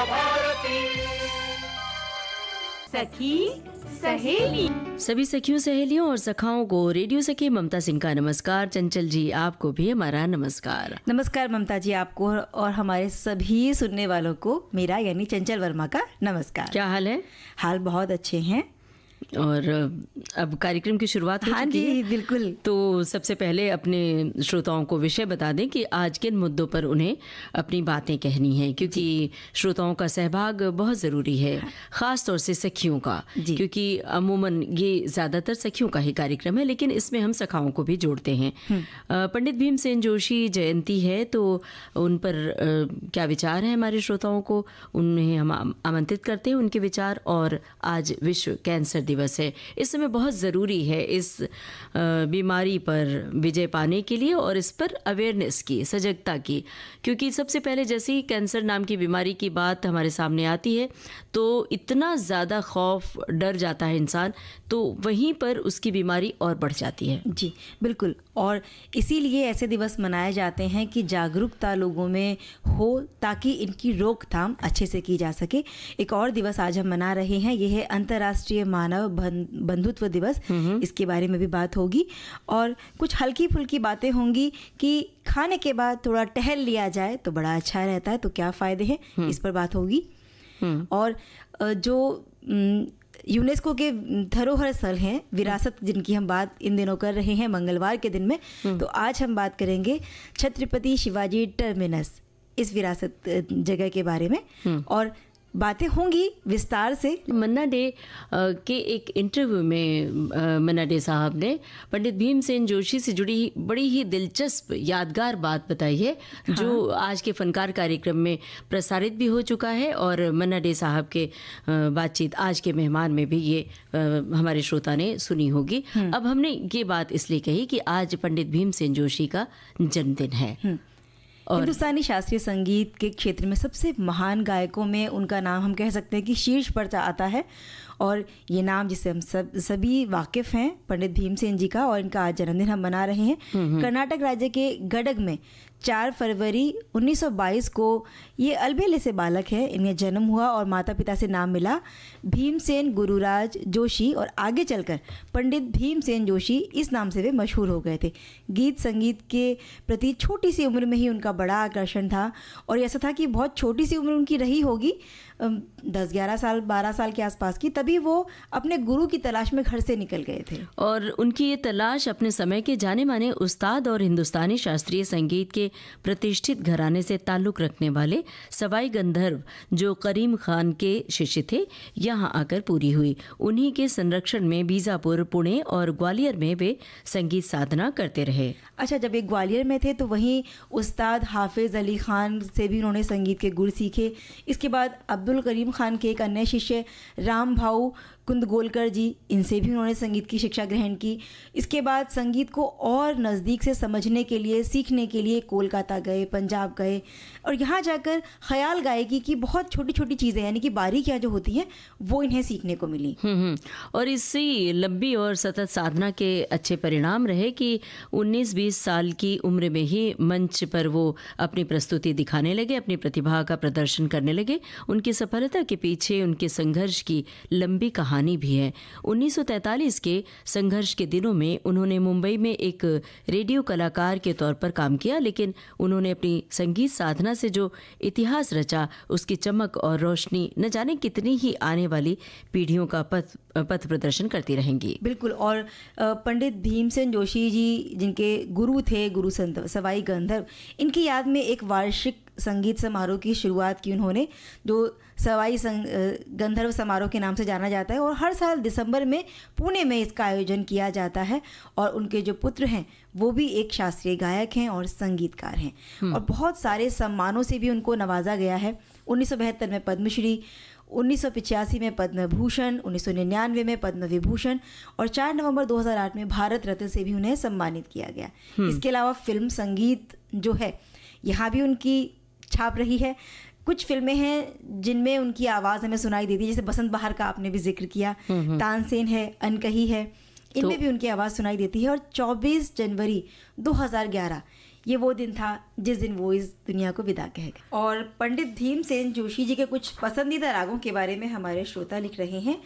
भारती। सखी सहेली। सभी सखियों सहेलियों और सखाओं को रेडियो सखी ममता सिंह का नमस्कार। चंचल जी आपको भी हमारा नमस्कार। नमस्कार ममता जी, आपको और हमारे सभी सुनने वालों को मेरा यानी चंचल वर्मा का नमस्कार। क्या हाल है? हाल बहुत अच्छे हैं। और अब कार्यक्रम की शुरुआत हो चुकी है। हाँ जी, बिल्कुल। तो सबसे पहले अपने श्रोताओं को विषय बता दें कि आज किन मुद्दों पर उन्हें अपनी बातें कहनी है, क्योंकि श्रोताओं का सहभाग बहुत ज़रूरी है, ख़ास तौर से सखियों का, क्योंकि अमूमन ये ज़्यादातर सखियों का ही कार्यक्रम है, लेकिन इसमें हम सखाओं को भी जोड़ते हैं। पंडित भीमसेन जोशी जयंती है, तो उन पर क्या विचार है हमारे श्रोताओं को, उन्हें हम आमंत्रित करते हैं उनके विचार। और आज विश्व कैंसर दिवस है। इस समय बहुत ज़रूरी है इस बीमारी पर विजय पाने के लिए और इस पर अवेयरनेस की, सजगता की, क्योंकि सबसे पहले जैसे ही कैंसर नाम की बीमारी की बात हमारे सामने आती है तो इतना ज़्यादा खौफ, डर जाता है इंसान, तो वहीं पर उसकी बीमारी और बढ़ जाती है। जी बिल्कुल, और इसीलिए ऐसे दिवस मनाए जाते हैं कि जागरूकता लोगों में हो ताकि इनकी रोकथाम अच्छे से की जा सके। एक और दिवस आज हम मना रहे हैं, यह है अंतर्राष्ट्रीय मानव बंधुत्व दिवस। इसके बारे में भी बात होगी और कुछ हल्की फुल्की बातें होंगी कि खाने के बाद थोड़ा टहल लिया जाए तो बड़ा अच्छा रहता है, तो क्या फ़ायदे हैं, इस पर बात होगी। और जो यूनेस्को के धरोहर स्थल हैं, विरासत जिनकी हम बात इन दिनों कर रहे हैं मंगलवार के दिन में, तो आज हम बात करेंगे छत्रपति शिवाजी टर्मिनस, इस विरासत जगह के बारे में, और बातें होंगी विस्तार से। मन्ना डे के एक इंटरव्यू में मन्ना डे साहब ने पंडित भीमसेन जोशी से जुड़ी बड़ी ही दिलचस्प यादगार बात बताई है, जो आज के फनकार कार्यक्रम में प्रसारित भी हो चुका है। और मन्ना डे साहब के बातचीत आज के मेहमान में भी ये हमारे श्रोता ने सुनी होगी। अब हमने ये बात इसलिए कही कि आज पंडित भीमसेन जोशी का जन्मदिन है। हिंदुस्तानी शास्त्रीय संगीत के क्षेत्र में सबसे महान गायकों में उनका नाम हम कह सकते हैं कि शीर्ष पर आता है, और ये नाम जिसे हम सभी वाकिफ़ हैं पंडित भीमसेन जी का, और इनका आज जन्मदिन हम मना रहे हैं। कर्नाटक राज्य के गडग में 4 फरवरी 1922 को ये अलबेले से बालक है, इन्हें जन्म हुआ और माता पिता से नाम मिला भीमसेन गुरुराज जोशी, और आगे चलकर पंडित भीमसेन जोशी इस नाम से वे मशहूर हो गए थे। गीत संगीत के प्रति छोटी सी उम्र में ही उनका बड़ा आकर्षण था, और ऐसा था कि बहुत छोटी सी उम्र उनकी रही होगी, 10-11 साल 12 साल के आसपास की, तभी वो अपने गुरु की तलाश में घर से निकल गए थे। और उनकी ये तलाश अपने समय के जाने माने उस्ताद और हिंदुस्तानी शास्त्रीय संगीत के प्रतिष्ठित घराने से ताल्लुक़ रखने वाले सवाई गंधर्व, जो करीम खान के शिष्य थे, यहाँ आकर पूरी हुई। उन्हीं के संरक्षण में बीजापुर, पुणे और ग्वालियर में वे संगीत साधना करते रहे। अच्छा, जब एक ग्वालियर में थे तो वहीं उस्ताद हाफिज़ अली खान से भी उन्होंने संगीत के गुर सीखे। इसके बाद अब्दुल करीम खान के एक अन्य शिष्य राम भाऊ कुंदगोलकर जी, इनसे भी उन्होंने संगीत की शिक्षा ग्रहण की। इसके बाद संगीत को और नज़दीक से समझने के लिए, सीखने के लिए कोलकाता गए, पंजाब गए, और यहाँ जाकर ख़याल गायकी की बहुत छोटी छोटी चीज़ें यानी कि बारीकियाँ जो होती हैं वो इन्हें सीखने को मिली। और इसी लंबी और सतत साधना के अच्छे परिणाम रहे कि 19-20 साल की उम्र में ही मंच पर वो अपनी प्रस्तुति दिखाने लगे, अपनी प्रतिभा का प्रदर्शन करने लगे। उनकी सफलता के पीछे उनके संघर्ष की लंबी कहानी भी है। 1943 के संघर्ष के दिनों में उन्होंने मुंबई में एक रेडियो कलाकार के तौर पर काम किया, लेकिन उन्होंने अपनी संगीत साधना से जो इतिहास रचा, उसकी चमक और रोशनी न जाने कितनी ही आने वाली पीढ़ियों का पथ प्रदर्शन करती रहेंगी। बिल्कुल, और पंडित भीमसेन जोशी जी जिनके गुरु थे, गुरु सवाई गंधर्व, इनकी याद में एक वार्षिक संगीत समारोह की शुरुआत की उन्होंने, जो सवाई गंधर्व समारोह के नाम से जाना जाता है, और हर साल दिसंबर में पुणे में इसका आयोजन किया जाता है। और उनके जो पुत्र हैं वो भी एक शास्त्रीय गायक हैं और संगीतकार हैं, और बहुत सारे सम्मानों से भी उनको नवाजा गया है। 1972 में पद्मश्री, 1985 में पद्म भूषण, 1999 में पद्म विभूषण, और 4 नवंबर 2008 में भारत रत्न से भी उन्हें सम्मानित किया गया। इसके अलावा फिल्म संगीत जो है यहाँ भी उनकी छाप रही है। कुछ फिल्में हैं जिनमें उनकी आवाज़ हमें सुनाई देती है, जैसे बसंत बहार का आपने भी जिक्र किया, तानसेन है, अनकही है, इनमें भी उनकी आवाज़ सुनाई देती है। और 24 जनवरी 2011 ये वो दिन था जिस दिन वो इस दुनिया को विदा कह गए। और पंडित भीमसेन जोशी जी के कुछ पसंदीदा रागों के बारे में हमारे श्रोता लिख रहे हैं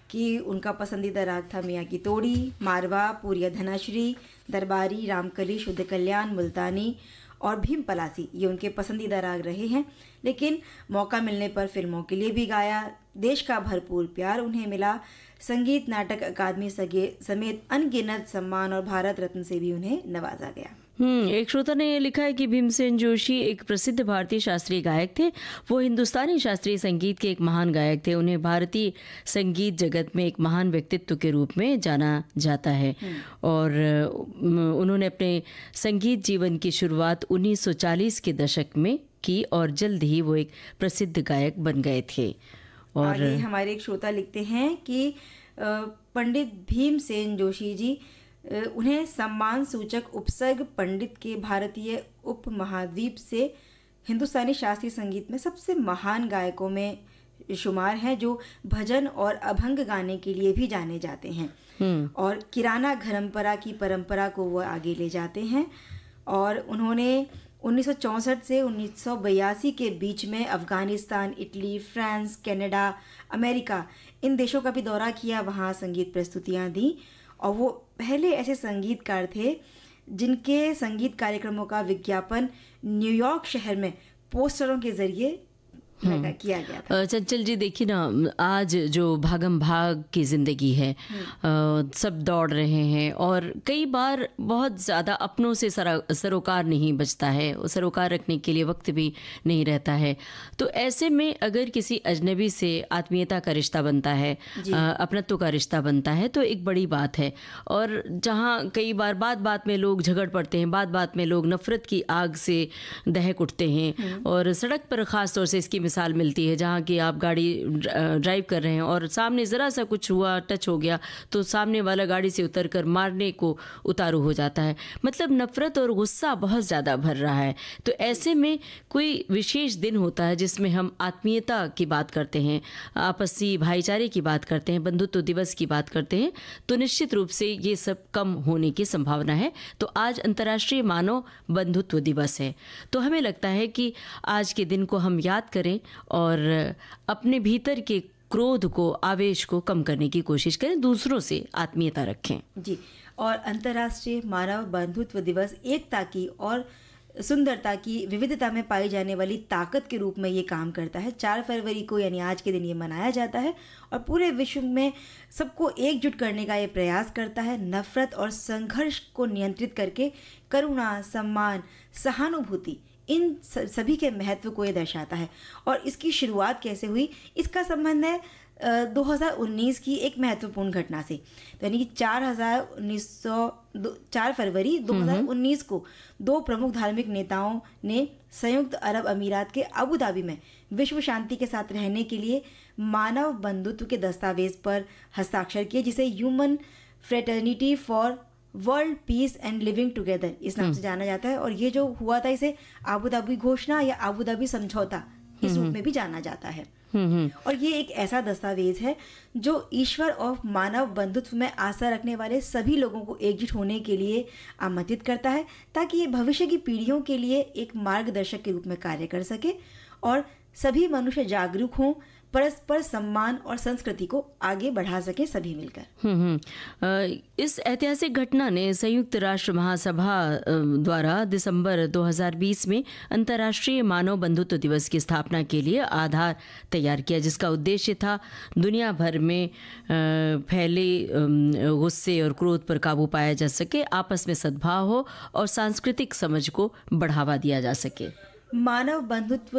कि उनका पसंदीदा राग था मियाँ की तोड़ी, मारवा, पूरिया धनाश्री, दरबारी, रामकली, शुद्ध कल्याण, मुल्तानी और भीम पलासी। ये उनके पसंदीदा राग रहे हैं, लेकिन मौका मिलने पर फिल्मों के लिए भी गाया। देश का भरपूर प्यार उन्हें मिला। संगीत नाटक अकादमी समेत अनगिनत सम्मान और भारत रत्न से भी उन्हें नवाजा गया। एक श्रोता ने लिखा है कि भीमसेन जोशी एक प्रसिद्ध भारतीय शास्त्रीय गायक थे। वो हिंदुस्तानी शास्त्रीय संगीत के एक महान गायक थे। उन्हें भारतीय संगीत जगत में एक महान व्यक्तित्व के रूप में जाना जाता है और उन्होंने अपने संगीत जीवन की शुरुआत 1940 के दशक में की और जल्द ही वो एक प्रसिद्ध गायक बन गए थे। और आगे हमारे एक श्रोता लिखते हैं कि पंडित भीमसेन जोशी जी, उन्हें सम्मान सूचक उपसर्ग पंडित के भारतीय उपमहाद्वीप से हिंदुस्तानी शास्त्रीय संगीत में सबसे महान गायकों में शुमार हैं, जो भजन और अभंग गाने के लिए भी जाने जाते हैं और किराना घरंपरा की परंपरा को वो आगे ले जाते हैं। और उन्होंने 1964 से 1982 के बीच में Afghanistan, Italy, France, Canada, America इन देशों का भी दौरा किया, वहाँ संगीत प्रस्तुतियाँ दी। और वो पहले ऐसे संगीतकार थे जिनके संगीत कार्यक्रमों का विज्ञापन न्यूयॉर्क शहर में पोस्टरों के जरिए किया गया था। चंचल जी, देखिए ना, आज जो भागम भाग की ज़िंदगी है, सब दौड़ रहे हैं और कई बार बहुत ज़्यादा अपनों से सरोकार नहीं बचता है, सरोकार रखने के लिए वक्त भी नहीं रहता है। तो ऐसे में अगर किसी अजनबी से आत्मीयता का रिश्ता बनता है, अपनत्व का रिश्ता बनता है, तो एक बड़ी बात है। और जहाँ कई बार बात बात में लोग झगड़ पड़ते हैं, बात बात में लोग नफ़रत की आग से दहक उठते हैं और सड़क पर ख़ास तौर से इसकी मिसाल मिलती है, जहाँ कि आप गाड़ी ड्राइव कर रहे हैं और सामने ज़रा सा कुछ हुआ, टच हो गया, तो सामने वाला गाड़ी से उतरकर मारने को उतारू हो जाता है। मतलब नफ़रत और गुस्सा बहुत ज़्यादा भर रहा है। तो ऐसे में कोई विशेष दिन होता है जिसमें हम आत्मीयता की बात करते हैं, आपसी भाईचारे की बात करते हैं, बंधुत्व दिवस की बात करते हैं, तो निश्चित रूप से ये सब कम होने की संभावना है। तो आज अंतर्राष्ट्रीय मानव बंधुत्व दिवस है, तो हमें लगता है कि आज के दिन को हम याद करें और अपने भीतर के क्रोध को, आवेश को कम करने की कोशिश करें, दूसरों से आत्मीयता रखें। जी, और अंतर्राष्ट्रीय मानव बंधुत्व दिवस एकता की और सुंदरता की विविधता में पाई जाने वाली ताकत के रूप में ये काम करता है। 4 फरवरी को यानी आज के दिन ये मनाया जाता है और पूरे विश्व में सबको एकजुट करने का ये प्रयास करता है। नफरत और संघर्ष को नियंत्रित करके करुणा, सम्मान, सहानुभूति, इन सभी के महत्व को ये दर्शाता है। और इसकी शुरुआत कैसे हुई, इसका संबंध है 2019 की एक महत्वपूर्ण घटना से। तो यानी कि 4 फरवरी 2019 को 2 प्रमुख धार्मिक नेताओं ने संयुक्त अरब अमीरात के अबू धाबी में विश्व शांति के साथ रहने के लिए मानव बंधुत्व के दस्तावेज पर हस्ताक्षर किए, जिसे human fraternity for world peace and living together इस नाम से जाना जाता है। और ये जो हुआ था, इसे अबू धाबी घोषणा या अबू धाबी समझौता इस रूप में भी जाना जाता है। और ये एक ऐसा दस्तावेज है जो ईश्वर और मानव बंधुत्व में आस्था रखने वाले सभी लोगों को एकजुट होने के लिए आमंत्रित करता है, ताकि ये भविष्य की पीढ़ियों के लिए एक मार्गदर्शक के रूप में कार्य कर सके और सभी मनुष्य जागरूक हों, परस्पर सम्मान और संस्कृति को आगे बढ़ा सके सभी मिलकर। इस ऐतिहासिक घटना ने संयुक्त राष्ट्र महासभा द्वारा दिसंबर 2020 में अंतर्राष्ट्रीय मानव बंधुत्व दिवस की स्थापना के लिए आधार तैयार किया, जिसका उद्देश्य था दुनिया भर में फैले गुस्से और क्रोध पर काबू पाया जा सके, आपस में सद्भाव हो और सांस्कृतिक समझ को बढ़ावा दिया जा सके। मानव बंधुत्व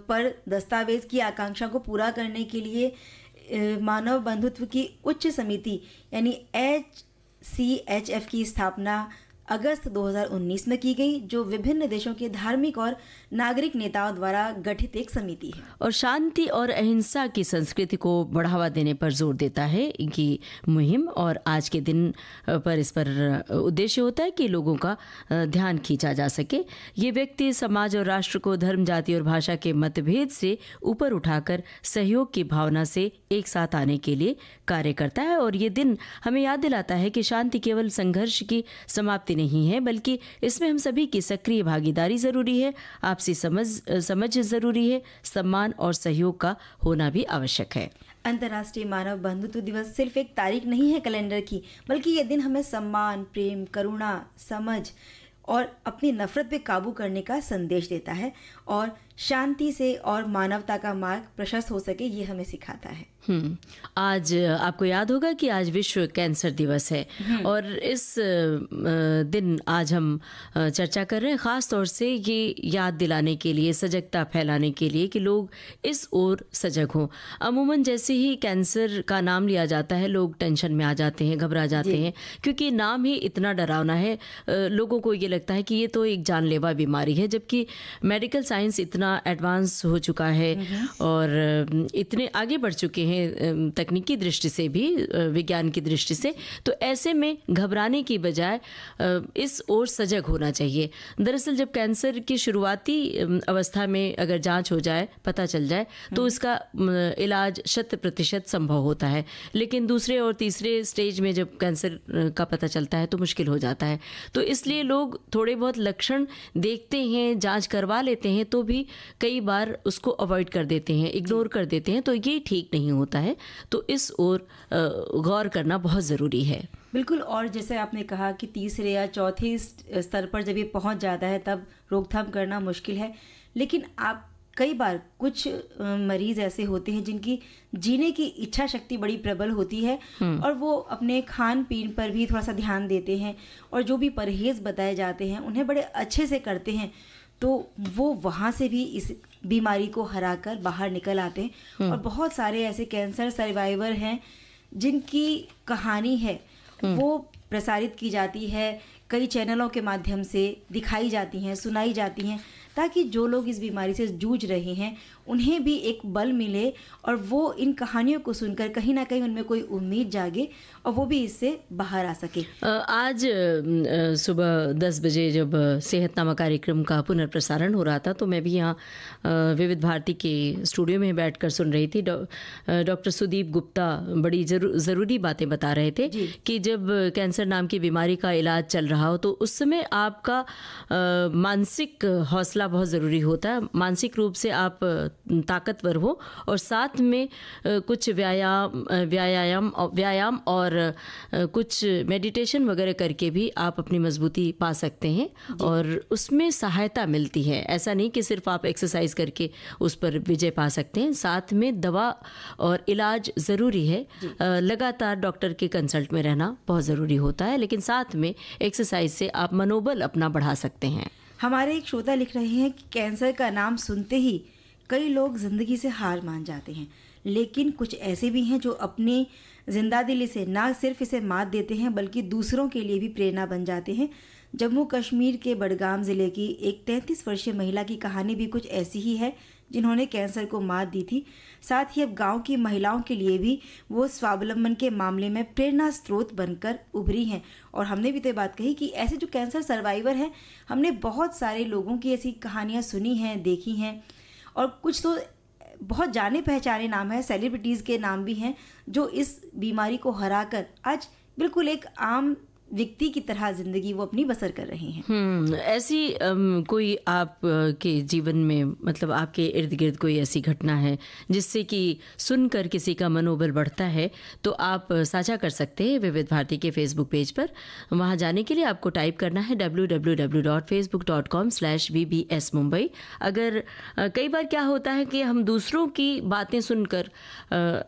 पर दस्तावेज की आकांक्षा को पूरा करने के लिए मानव बंधुत्व की उच्च समिति यानी HCHF की स्थापना अगस्त 2019 में की गई, जो विभिन्न देशों के धार्मिक और नागरिक नेताओं द्वारा गठित एक समिति है और शांति और अहिंसा की संस्कृति को बढ़ावा देने पर जोर देता है इनकी मुहिम। और आज के दिन पर इस पर उद्देश्य होता है कि लोगों का ध्यान खींचा जा सके। ये व्यक्ति समाज और राष्ट्र को धर्म, जाति और भाषा के मतभेद से ऊपर उठाकर सहयोग की भावना से एक साथ आने के लिए कार्य करता है। और ये दिन हमें याद दिलाता है कि शांति केवल संघर्ष की समाप्ति नहीं है, बल्कि इसमें हम सभी की सक्रिय भागीदारी ज़रूरी है, आपसी समझ ज़रूरी है, सम्मान और सहयोग का होना भी आवश्यक है। अंतर्राष्ट्रीय मानव बंधुत्व दिवस सिर्फ एक तारीख नहीं है कैलेंडर की, बल्कि ये दिन हमें सम्मान, प्रेम, करुणा, समझ और अपनी नफरत पे काबू करने का संदेश देता है और शांति से और मानवता का मार्ग प्रशस्त हो सके, ये हमें सिखाता है। आज आपको याद होगा कि आज विश्व कैंसर दिवस है और इस दिन आज हम चर्चा कर रहे हैं ख़ास तौर से ये याद दिलाने के लिए, सजगता फैलाने के लिए कि लोग इस ओर सजग हों। अमूमन जैसे ही कैंसर का नाम लिया जाता है लोग टेंशन में आ जाते हैं, घबरा जाते हैं, क्योंकि नाम ही इतना डरावना है। लोगों को ये लगता है कि ये तो एक जानलेवा बीमारी है, जबकि मेडिकल साइंस इतना एडवांस हो चुका है और इतने आगे बढ़ चुके हैं तकनीकी दृष्टि से भी, विज्ञान की दृष्टि से। तो ऐसे में घबराने की बजाय इस ओर सजग होना चाहिए। दरअसल जब कैंसर की शुरुआती अवस्था में अगर जांच हो जाए, पता चल जाए, तो इसका इलाज 100% संभव होता है। लेकिन दूसरे और तीसरे स्टेज में जब कैंसर का पता चलता है तो मुश्किल हो जाता है। तो इसलिए लोग थोड़े बहुत लक्षण देखते हैं, जांच करवा लेते हैं, तो भी कई बार उसको अवॉइड कर देते हैं, इग्नोर कर देते हैं। तो ये ठीक नहीं होता है। तो इस ओर गौर करना बहुत ज़रूरी है। बिल्कुल। और जैसे आपने कहा कि तीसरे या चौथे स्तर पर जब ये पहुंच जाता है तब रोकथाम करना मुश्किल है। लेकिन आप कई बार कुछ मरीज ऐसे होते हैं जिनकी जीने की इच्छा शक्ति बड़ी प्रबल होती है और वो अपने खान पीन पर भी थोड़ा सा ध्यान देते हैं और जो भी परहेज बताए जाते हैं उन्हें बड़े अच्छे से करते हैं, तो वो वहाँ से भी इस बीमारी को हराकर बाहर निकल आते हैं। और बहुत सारे ऐसे कैंसर सर्वाइवर हैं जिनकी कहानी है वो प्रसारित की जाती है, कई चैनलों के माध्यम से दिखाई जाती हैं, सुनाई जाती हैं, ताकि जो लोग इस बीमारी से जूझ रहे हैं उन्हें भी एक बल मिले और वो इन कहानियों को सुनकर कहीं ना कहीं उनमें कोई उम्मीद जागे और वो भी इससे बाहर आ सके। आज सुबह 10 बजे जब सेहतनामा कार्यक्रम का पुनर्प्रसारण हो रहा था तो मैं भी यहाँ विविध भारती के स्टूडियो में बैठकर सुन रही थी। डॉक्टर सुदीप गुप्ता बड़ी ज़रूरी बातें बता रहे थे कि जब कैंसर नाम की बीमारी का इलाज चल रहा हो तो उस समय आपका मानसिक हौसला बहुत ज़रूरी होता है। मानसिक रूप से आप ताकतवर हो और साथ में कुछ व्यायाम और कुछ मेडिटेशन वगैरह करके भी आप अपनी मजबूती पा सकते हैं और उसमें सहायता मिलती है। ऐसा नहीं कि सिर्फ आप एक्सरसाइज करके उस पर विजय पा सकते हैं, साथ में दवा और इलाज ज़रूरी है। लगातार डॉक्टर के कंसल्ट में रहना बहुत ज़रूरी होता है, लेकिन साथ में एक्सरसाइज से आप मनोबल अपना बढ़ा सकते हैं। हमारे एक श्रोता लिख रहे हैं कि कैंसर का नाम सुनते ही कई लोग ज़िंदगी से हार मान जाते हैं, लेकिन कुछ ऐसे भी हैं जो अपनी जिंदादिली से ना सिर्फ इसे मात देते हैं बल्कि दूसरों के लिए भी प्रेरणा बन जाते हैं। जम्मू कश्मीर के बडगाम ज़िले की एक 33 वर्षीय महिला की कहानी भी कुछ ऐसी ही है, जिन्होंने कैंसर को मात दी थी। साथ ही अब गांव की महिलाओं के लिए भी वो स्वावलंबन के मामले में प्रेरणा स्रोत बनकर उभरी हैं। और हमने भी तो बात कही कि ऐसे जो कैंसर सर्वाइवर हैं, हमने बहुत सारे लोगों की ऐसी कहानियाँ सुनी हैं, देखी हैं, और कुछ तो बहुत जाने पहचाने नाम है, सेलिब्रिटीज़ के नाम भी हैं जो इस बीमारी को हराकर आज बिल्कुल एक आम व्यक्ति की तरह जिंदगी वो अपनी बसर कर रहे हैं। ऐसी कोई आप के जीवन में, मतलब आपके इर्द गिर्द कोई ऐसी घटना है जिससे कि सुनकर किसी का मनोबल बढ़ता है, तो आप साझा कर सकते हैं विविध भारती के फेसबुक पेज पर। वहां जाने के लिए आपको टाइप करना है www.facebook.com/bbs Mumbai। अगर कई बार क्या होता है कि हम दूसरों की बातें सुनकर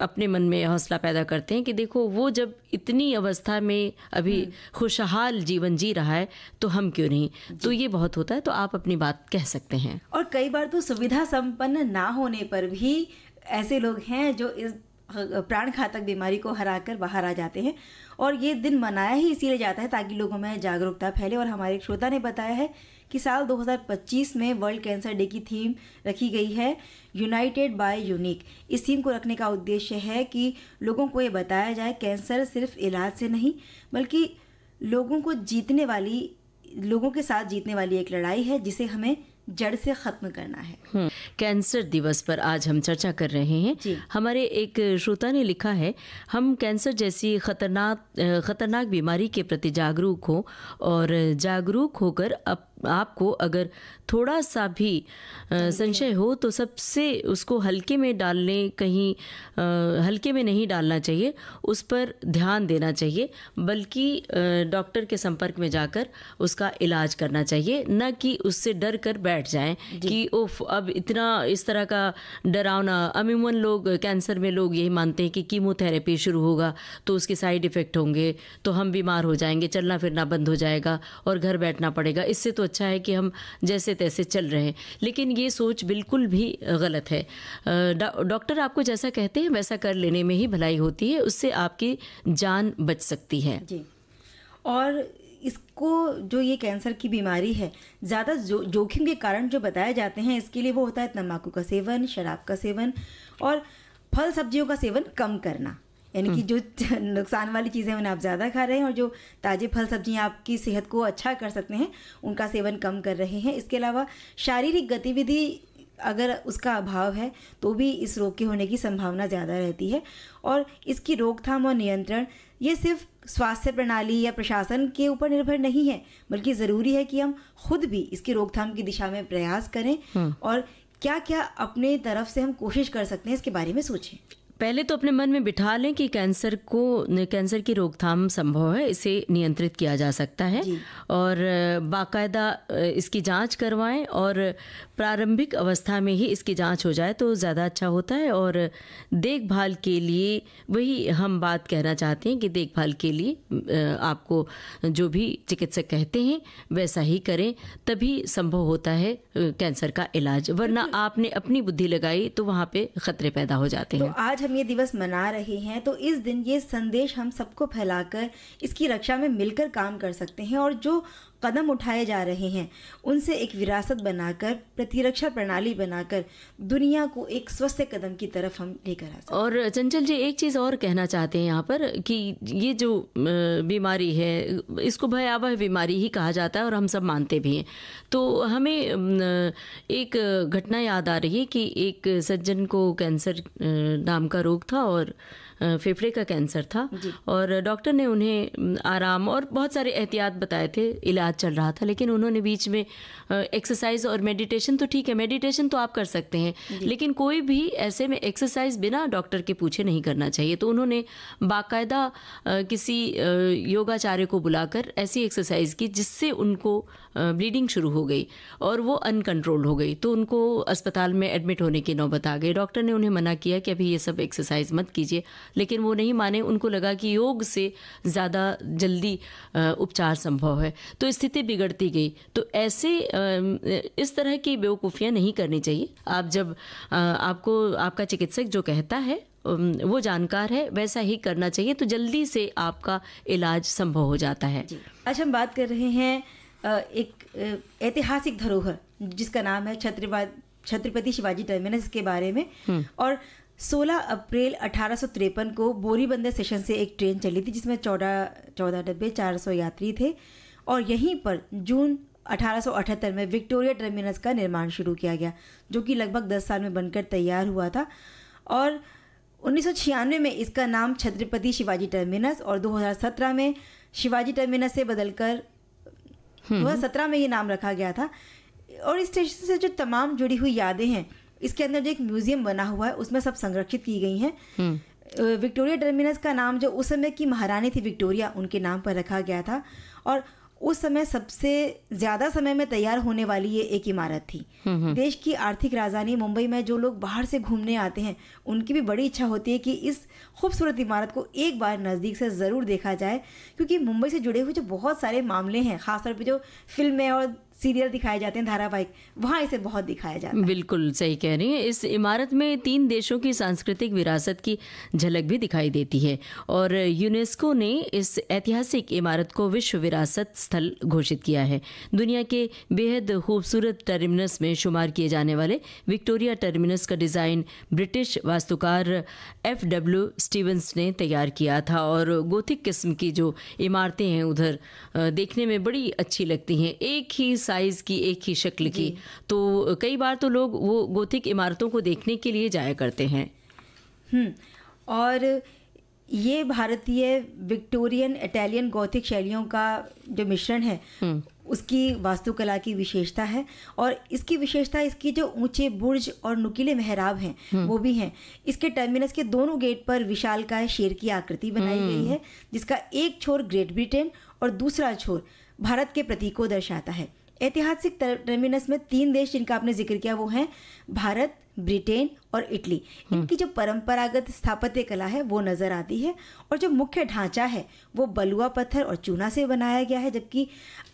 अपने मन में हौसला पैदा करते हैं कि देखो वो जब इतनी अवस्था में अभी खुशहाल जीवन जी रहा है तो हम क्यों नहीं। तो ये बहुत होता है, तो आप अपनी बात कह सकते हैं। और कई बार तो सुविधा संपन्न ना होने पर भी ऐसे लोग हैं जो इस प्राण घातक बीमारी को हराकर बाहर आ जाते हैं, और ये दिन मनाया ही इसीलिए जाता है ताकि लोगों में जागरूकता फैले। और हमारे एक श्रोता ने बताया है कि साल 2025 में वर्ल्ड कैंसर डे की थीम रखी गई है यूनाइटेड बाय यूनिक। इस थीम को रखने का उद्देश्य है कि लोगों को ये बताया जाए कैंसर सिर्फ इलाज से नहीं बल्कि लोगों के साथ जीतने वाली एक लड़ाई है जिसे हमें जड़ से खत्म करना है। कैंसर दिवस पर आज हम चर्चा कर रहे हैं। हमारे एक श्रोता ने लिखा है, हम कैंसर जैसी खतरनाक बीमारी के प्रति जागरूक हो और जागरूक होकर आपको अगर थोड़ा सा भी संशय हो तो सबसे उसको हल्के में हल्के में नहीं डालना चाहिए, उस पर ध्यान देना चाहिए, बल्कि डॉक्टर के संपर्क में जाकर उसका इलाज करना चाहिए, न कि उससे डर कर बैठ जाएं कि उफ अब इतना इस तरह का डरावना। अमूमन लोग कैंसर में लोग यही मानते हैं कि कीमोथेरेपी शुरू होगा तो उसके साइड इफ़ेक्ट होंगे, तो हम बीमार हो जाएंगे, चलना फिरना बंद हो जाएगा और घर बैठना पड़ेगा। इससे तो अच्छा है कि हम जैसे तैसे चल रहे हैं। लेकिन ये सोच बिल्कुल भी गलत है। डॉक्टर आपको जैसा कहते हैं वैसा कर लेने में ही भलाई होती है, उससे आपकी जान बच सकती है। जी। और इसको जो ये कैंसर की बीमारी है, ज़्यादा जोखिम के कारण जो बताए जाते हैं इसके लिए वो होता है तंबाकू का सेवन, शराब का सेवन और फल सब्जियों का सेवन कम करना। यानी कि जो नुकसान वाली चीज़ें उन्हें आप ज़्यादा खा रहे हैं और जो ताज़े फल सब्जियां आपकी सेहत को अच्छा कर सकते हैं उनका सेवन कम कर रहे हैं। इसके अलावा शारीरिक गतिविधि अगर उसका अभाव है तो भी इस रोग के होने की संभावना ज़्यादा रहती है। और इसकी रोकथाम और नियंत्रण ये सिर्फ स्वास्थ्य प्रणाली या प्रशासन के ऊपर निर्भर नहीं है, बल्कि ज़रूरी है कि हम खुद भी इसकी रोकथाम की दिशा में प्रयास करें और क्या क्या अपने तरफ से हम कोशिश कर सकते हैं इसके बारे में सोचें। पहले तो अपने मन में बिठा लें कि कैंसर की रोकथाम संभव है, इसे नियंत्रित किया जा सकता है और बाकायदा इसकी जांच करवाएं और प्रारंभिक अवस्था में ही इसकी जांच हो जाए तो ज़्यादा अच्छा होता है। और देखभाल के लिए वही हम बात कहना चाहते हैं कि देखभाल के लिए आपको जो भी चिकित्सक कहते हैं वैसा ही करें, तभी संभव होता है कैंसर का इलाज, वरना आपने अपनी बुद्धि लगाई तो वहाँ पे खतरे पैदा हो जाते हैं। तो आज हम ये दिवस मना रहे हैं तो इस दिन ये संदेश हम सबको फैलाकर इसकी रक्षा में मिलकर काम कर सकते हैं और जो कदम उठाए जा रहे हैं उनसे एक विरासत बनाकर, प्रतिरक्षा प्रणाली बनाकर दुनिया को एक स्वस्थ कदम की तरफ हम लेकर आ सकते हैं। और चंचल जी एक चीज़ और कहना चाहते हैं यहाँ पर कि ये जो बीमारी है इसको भयावह बीमारी ही कहा जाता है और हम सब मानते भी हैं। तो हमें एक घटना याद आ रही है कि एक सज्जन को कैंसर नाम का रोग था और फेफड़े का कैंसर था और डॉक्टर ने उन्हें आराम और बहुत सारे एहतियात बताए थे, इलाज चल रहा था, लेकिन उन्होंने बीच में एक्सरसाइज और मेडिटेशन, तो ठीक है मेडिटेशन तो आप कर सकते हैं, लेकिन कोई भी ऐसे में एक्सरसाइज बिना डॉक्टर के पूछे नहीं करना चाहिए। तो उन्होंने बाकायदा किसी योगाचार्य को बुलाकर ऐसी एक्सरसाइज की जिससे उनको ब्लीडिंग शुरू हो गई और वो अनकंट्रोल हो गई, तो उनको अस्पताल में एडमिट होने की नौबत आ गई। डॉक्टर ने उन्हें मना किया कि अभी ये सब एक्सरसाइज मत कीजिए, लेकिन वो नहीं माने। उनको लगा कि योग से ज़्यादा जल्दी उपचार संभव है, तो स्थिति बिगड़ती गई। तो ऐसे इस तरह की बेवकूफ़ियाँ नहीं करनी चाहिए। आप जब आपको आपका चिकित्सक जो कहता है वो जानकार है वैसा ही करना चाहिए, तो जल्दी से आपका इलाज संभव हो जाता है। आज हम बात कर रहे हैं एक ऐतिहासिक धरोहर जिसका नाम है छत्रपति शिवाजी टर्मिनस के बारे में। और 16 अप्रैल 1853 को बोरीबंदर स्टेशन से एक ट्रेन चली थी जिसमें 14 डब्बे 400 यात्री थे और यहीं पर जून 1878 में विक्टोरिया टर्मिनस का निर्माण शुरू किया गया, जो कि लगभग 10 साल में बनकर तैयार हुआ था। और 1996 में इसका नाम छत्रपति शिवाजी टर्मिनस और 2017 में शिवाजी टर्मिनस से बदलकर 2017 में ये नाम रखा गया था। और इस स्टेशन से जो तमाम जुड़ी हुई यादें हैं, इसके अंदर जो एक म्यूजियम बना हुआ है उसमें सब संरक्षित की गई हैं। विक्टोरिया टर्मिनस का नाम जो उस समय की महारानी थी विक्टोरिया, उनके नाम पर रखा गया था और उस समय सबसे ज़्यादा समय में तैयार होने वाली ये एक इमारत थी। देश की आर्थिक राजधानी मुंबई में जो लोग बाहर से घूमने आते हैं उनकी भी बड़ी इच्छा होती है कि इस खूबसूरत इमारत को एक बार नज़दीक से ज़रूर देखा जाए, क्योंकि मुंबई से जुड़े हुए जो बहुत सारे मामले हैं, ख़ासतौर पे जो फिल्में और सीरियल दिखाए जाते हैं, धारावाहिक, वहाँ इसे बहुत दिखाया जाता है। बिल्कुल सही कह रही हैं। इस इमारत में 3 देशों की सांस्कृतिक विरासत की झलक भी दिखाई देती है और यूनेस्को ने इस ऐतिहासिक इमारत को विश्व विरासत स्थल घोषित किया है। दुनिया के बेहद खूबसूरत टर्मिनस में शुमार किए जाने वाले विक्टोरिया टर्मिनस का डिज़ाइन ब्रिटिश वास्तुकार F.W. स्टीवंस ने तैयार किया था और गोथिक किस्म की जो इमारतें हैं उधर देखने में बड़ी अच्छी लगती हैं। एक ही साइज की, एक ही शक्ल की। तो कई बार तो लोग वो गोथिक इमारतों को देखने के लिए जाया करते हैं। और ये भारतीय विक्टोरियन इटालियन गॉथिक शैलियों का जो मिश्रण है उसकी वास्तुकला की विशेषता है। और इसकी विशेषता इसकी जो ऊंचे बुर्ज और नुकीले मेहराब हैं वो भी हैं। इसके टर्मिनस के दोनों गेट पर विशालकाय शेर की आकृति बनाई गई है, जिसका एक छोर ग्रेट ब्रिटेन और दूसरा छोर भारत के प्रतीक को दर्शाता है। ऐतिहासिक टर्मिनस में 3 देश जिनका आपने जिक्र किया वो हैं भारत, ब्रिटेन और इटली। इनकी जो परंपरागत स्थापत्य कला है वो नज़र आती है, और जो मुख्य ढांचा है वो बलुआ पत्थर और चूना से बनाया गया है, जबकि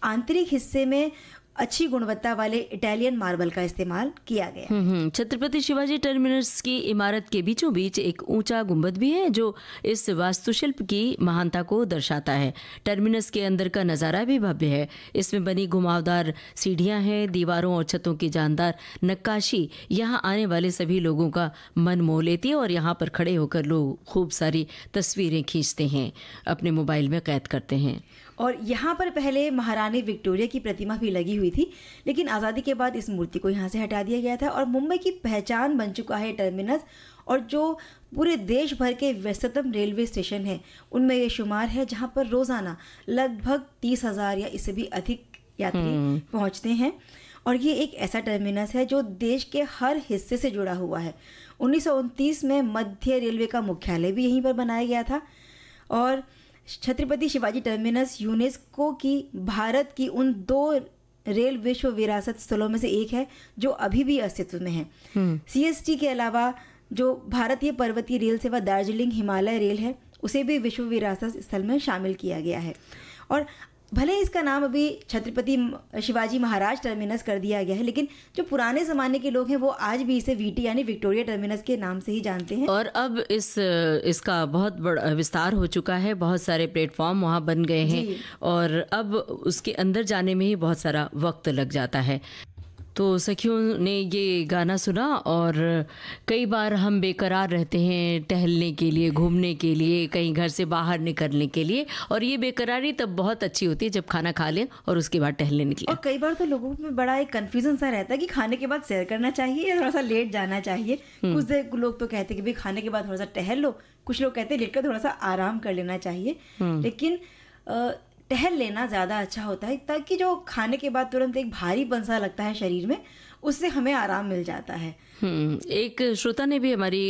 आंतरिक हिस्से में अच्छी गुणवत्ता वाले इटालियन मार्बल का इस्तेमाल किया गया। छत्रपति शिवाजी टर्मिनस की इमारत के बीचों बीच एक ऊंचा गुंबद भी है जो इस वास्तुशिल्प की महानता को दर्शाता है। टर्मिनस के अंदर का नज़ारा भी भव्य है। इसमें बनी घुमावदार सीढ़ियां हैं, दीवारों और छतों की जानदार नक्काशी यहाँ आने वाले सभी लोगों का मन मोह लेती है, और यहाँ पर खड़े होकर लोग खूब सारी तस्वीरें खींचते हैं, अपने मोबाइल में कैद करते हैं। और यहाँ पर पहले महारानी विक्टोरिया की प्रतिमा भी लगी हुई थी, लेकिन आज़ादी के बाद इस मूर्ति को यहाँ से हटा दिया गया था। और मुंबई की पहचान बन चुका है टर्मिनस, और जो पूरे देश भर के व्यस्ततम रेलवे स्टेशन हैं उनमें ये शुमार है, जहाँ पर रोज़ाना लगभग 30,000 या इससे भी अधिक यात्री पहुँचते हैं। और ये एक ऐसा टर्मिनस है जो देश के हर हिस्से से जुड़ा हुआ है। 1929 में मध्य रेलवे का मुख्यालय भी यहीं पर बनाया गया था। और छत्रपति शिवाजी टर्मिनस यूनेस्को की भारत की उन 2 रेल विश्व विरासत स्थलों में से एक है जो अभी भी अस्तित्व में है। CST के अलावा जो भारतीय पर्वतीय रेल सेवा दार्जिलिंग हिमालय रेल है उसे भी विश्व विरासत स्थल में शामिल किया गया है। और भले ही इसका नाम अभी छत्रपति शिवाजी महाराज टर्मिनस कर दिया गया है, लेकिन जो पुराने ज़माने के लोग हैं वो आज भी इसे VT यानी विक्टोरिया टर्मिनस के नाम से ही जानते हैं। और अब इसका बहुत बड़ा विस्तार हो चुका है, बहुत सारे प्लेटफॉर्म वहाँ बन गए हैं, और अब उसके अंदर जाने में ही बहुत सारा वक्त लग जाता है। तो सखियों ने ये गाना सुना, और कई बार हम बेकरार रहते हैं टहलने के लिए, घूमने के लिए, कहीं घर से बाहर निकलने के लिए, और ये बेकरारी तब बहुत अच्छी होती है जब खाना खा लें और उसके बाद टहलने निकले। और कई बार तो लोगों में बड़ा एक कन्फ्यूजन सा रहता है कि खाने के बाद सैर करना चाहिए या थोड़ा सा लेट जाना चाहिए। कुछ लोग तो कहते हैं कि भाई खाने के बाद थोड़ा सा टहल लो, कुछ लोग कहते हैं लेट कर थोड़ा सा आराम कर लेना चाहिए। लेकिन टहल लेना ज़्यादा अच्छा होता है, ताकि जो खाने के बाद तुरंत एक भारीपन सा लगता है शरीर में, उससे हमें आराम मिल जाता है। एक श्रोता ने भी हमारी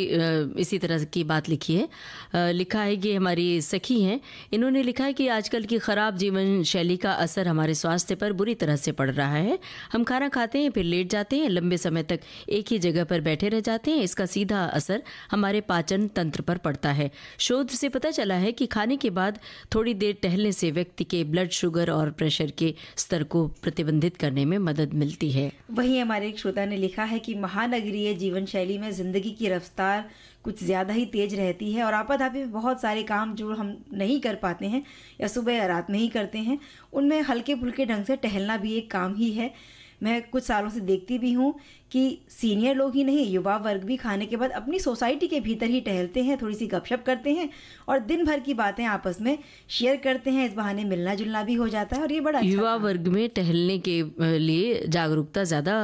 इसी तरह की बात लिखी है। लिखा है कि हमारी सखी हैं, इन्होंने लिखा है कि आजकल की ख़राब जीवन शैली का असर हमारे स्वास्थ्य पर बुरी तरह से पड़ रहा है। हम खाना खाते हैं, फिर लेट जाते हैं, लंबे समय तक एक ही जगह पर बैठे रह जाते हैं। इसका सीधा असर हमारे पाचन तंत्र पर पड़ता है। शोध से पता चला है कि खाने के बाद थोड़ी देर टहलने से व्यक्ति के ब्लड शुगर और प्रेशर के स्तर को प्रतिबंधित करने में मदद मिलती है। वहीं हमारे एक श्रोता ने लिखा है कि महानगरीय जीवन शैली में जिंदगी की रफ्तार कुछ ज़्यादा ही तेज रहती है, और आपाधापी में बहुत सारे काम जो हम नहीं कर पाते हैं या सुबह या रात में ही करते हैं, उनमें हल्के फुल्के ढंग से टहलना भी एक काम ही है। मैं कुछ सालों से देखती भी हूँ कि सीनियर लोग ही नहीं, युवा वर्ग भी खाने के बाद अपनी सोसाइटी के भीतर ही टहलते हैं, थोड़ी सी गपशप करते हैं और दिन भर की बातें आपस में शेयर करते हैं। इस बहाने मिलना जुलना भी हो जाता है, और ये बड़ा अच्छा युवा वर्ग में टहलने के लिए जागरूकता ज़्यादा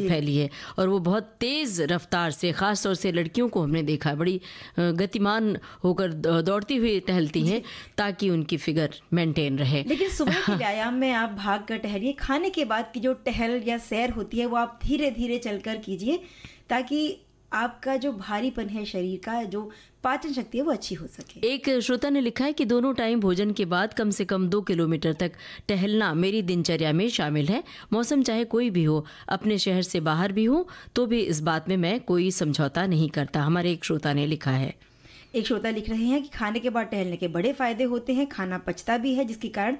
फैली है, और वो बहुत तेज़ रफ्तार से, ख़ास तौर से लड़कियों को हमने देखा है बड़ी गतिमान होकर दौड़ती हुई टहलती हैं ताकि उनकी फिगर मेंटेन रहे। लेकिन सुबह के व्यायाम में आप भाग कर टहलिए, खाने के बाद की जो टहल या सैर होती है वो आप धीरे धीरे चलकर कीजिए, ताकि आपका जो भारीपन है शरीर का, जो पाचन शक्ति है वो अच्छी हो सके। एक श्रोता ने लिखा है कि दोनों टाइम भोजन के बाद कम से कम 2 किलोमीटर तक टहलना मेरी दिनचर्या में शामिल है। मौसम चाहे कोई भी हो, अपने शहर से बाहर भी हो, तो भी इस बात में मैं कोई समझौता नहीं करता। हमारे एक श्रोता ने लिखा है। एक श्रोता लिख रहे हैं कि खाने के बाद टहलने के बड़े फायदे होते हैं, खाना पचता भी है जिसके कारण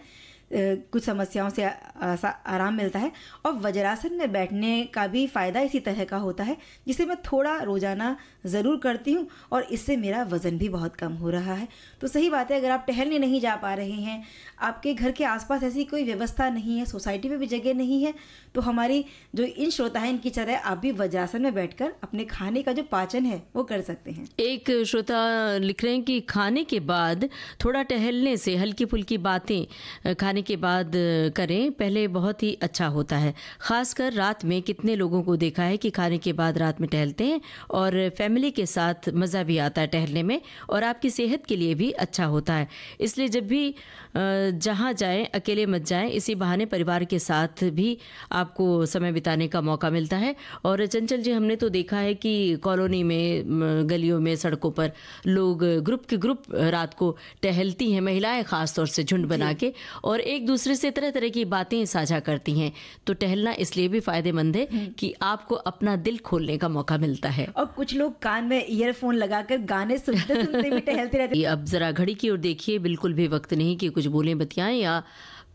कुछ समस्याओं से आराम मिलता है, और वज्रासन में बैठने का भी फ़ायदा इसी तरह का होता है, जिसे मैं थोड़ा रोज़ाना ज़रूर करती हूँ, और इससे मेरा वज़न भी बहुत कम हो रहा है। तो सही बात है, अगर आप टहलने नहीं जा पा रहे हैं, आपके घर के आसपास ऐसी कोई व्यवस्था नहीं है, सोसाइटी में भी जगह नहीं है, तो हमारी जो इन श्रोता हैं इनकी तरह आप भी वज्रासन में बैठकर अपने खाने का जो पाचन है वो कर सकते हैं। एक श्रोता लिख रहे हैं कि खाने के बाद थोड़ा टहलने से हल्की फुल्की बातें खाने खाने के बाद करें, पहले बहुत ही अच्छा होता है। ख़ासकर रात में कितने लोगों को देखा है कि खाने के बाद रात में टहलते हैं और फैमिली के साथ मज़ा भी आता है टहलने में और आपकी सेहत के लिए भी अच्छा होता है। इसलिए जब भी जहाँ जाएं अकेले मत जाएं, इसी बहाने परिवार के साथ भी आपको समय बिताने का मौका मिलता है। और चंचल जी, हमने तो देखा है कि कॉलोनी में, गलियों में, सड़कों पर लोग ग्रुप के ग्रुप रात को टहलती हैं, महिलाएं खास तौर से झुंड बना के, और एक दूसरे से तरह तरह की बातें साझा करती हैं। तो टहलना इसलिए भी फायदेमंद है कि आपको अपना दिल खोलने का मौका मिलता है। और कुछ लोग कान में ईयरफोन लगाकर गाने सुनते सुनते भी टहलते रहते। अब जरा घड़ी की ओर देखिए, बिल्कुल भी वक्त नहीं कि कुछ बोलें बतियाएं या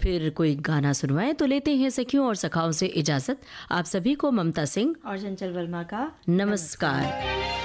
फिर कोई गाना सुनवाएं। तो लेते हैं सखियों और सखाओं से इजाजत। आप सभी को ममता सिंह और चंचल वर्मा का नमस्कार।